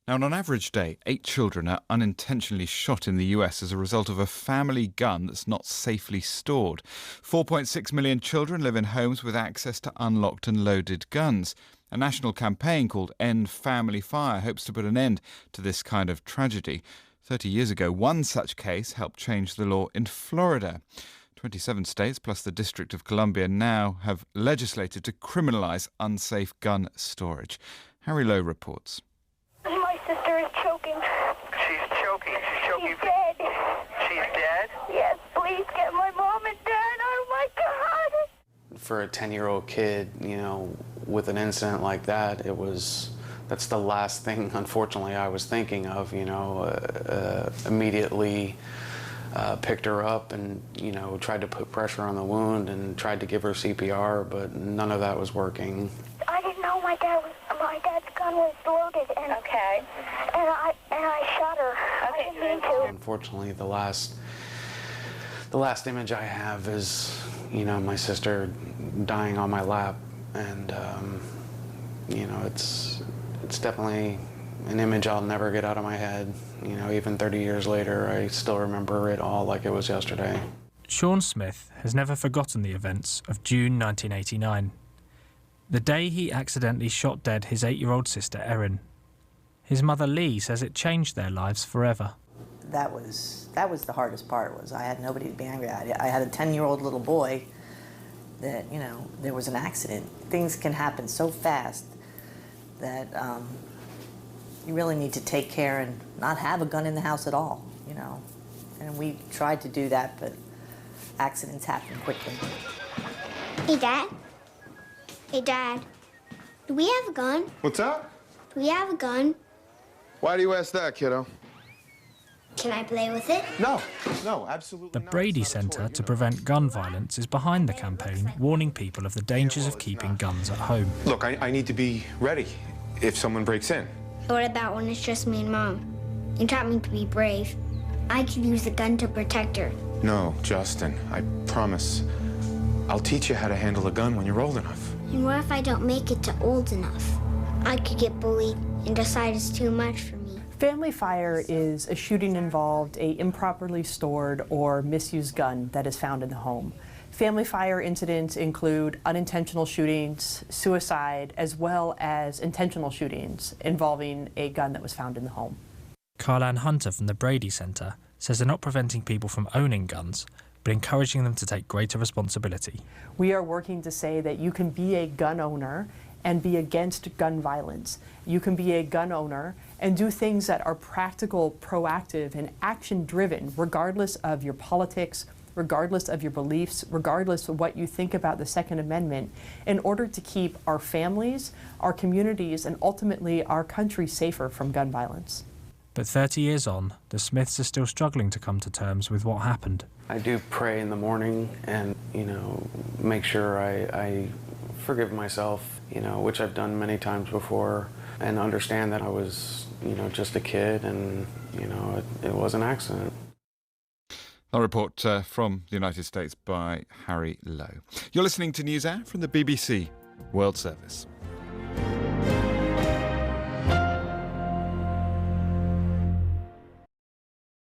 Now, on an average day, 8 children are unintentionally shot in the US as a result of a family gun that's not safely stored. 4.6 million children live in homes with access to unlocked and loaded guns. A national campaign called End Family Fire hopes to put an end to this kind of tragedy. 30 years ago, one such case helped change the law in Florida. 27 states plus the District of Columbia now have legislated to criminalise unsafe gun storage. Harry Lowe reports. My sister is choking. She's choking. She's choking. She's dead. She's dead? Yes, please get my mom and dad. Oh my God. For a 10-year-old kid, with an incident like that, that's the last thing, unfortunately, I was thinking of, immediately picked her up and, tried to put pressure on the wound and tried to give her CPR, but none of that was working. I didn't know my dad's gun was loaded, and okay, and I shot her. Okay, I didn't mean to. Unfortunately, the last image I have is, my sister dying on my lap, and it's definitely an image I'll never get out of my head. Even 30 years later, I still remember it all like it was yesterday. Sean Smith has never forgotten the events of June 1989, the day he accidentally shot dead his 8-year-old sister Erin. His mother Lee says it changed their lives forever. That was the hardest part. Was I had nobody to be angry at. I had a 10-year-old little boy that, there was an accident. Things can happen so fast that you really need to take care and not have a gun in the house at all, And we tried to do that, but accidents happen quickly. Hey, Dad. Hey, Dad. Do we have a gun? What's that? Do we have a gun? Why do you ask that, kiddo? Can I play with it? No, absolutely The not. Brady It's not a toy, Centre to Prevent Gun Violence is behind the campaign, warning people of the dangers of keeping guns at home. Look, I need to be ready if someone breaks in. What about when it's just me and Mom? You taught me to be brave. I could use a gun to protect her. No, Justin, I promise. I'll teach you how to handle a gun when you're old enough. And what if I don't make it to old enough? I could get bullied and decide it's too much for me. Family fire is a shooting involved a improperly stored or misused gun that is found in the home. Family fire incidents include unintentional shootings, suicide, as well as intentional shootings involving a gun that was found in the home. Carlanne Hunter from the Brady Centre says they're not preventing people from owning guns, but encouraging them to take greater responsibility. We are working to say that you can be a gun owner and be against gun violence. You can be a gun owner and do things that are practical, proactive, and action-driven, regardless of your politics, regardless of your beliefs, regardless of what you think about the Second Amendment, in order to keep our families, our communities, and ultimately our country safer from gun violence. But 30 years on, the Smiths are still struggling to come to terms with what happened. I do pray in the morning and, make sure I forgive myself, which I've done many times before, and understand that I was, just a kid and, it was an accident. A report from the United States by Harry Lowe. You're listening to Newshour from the BBC World Service.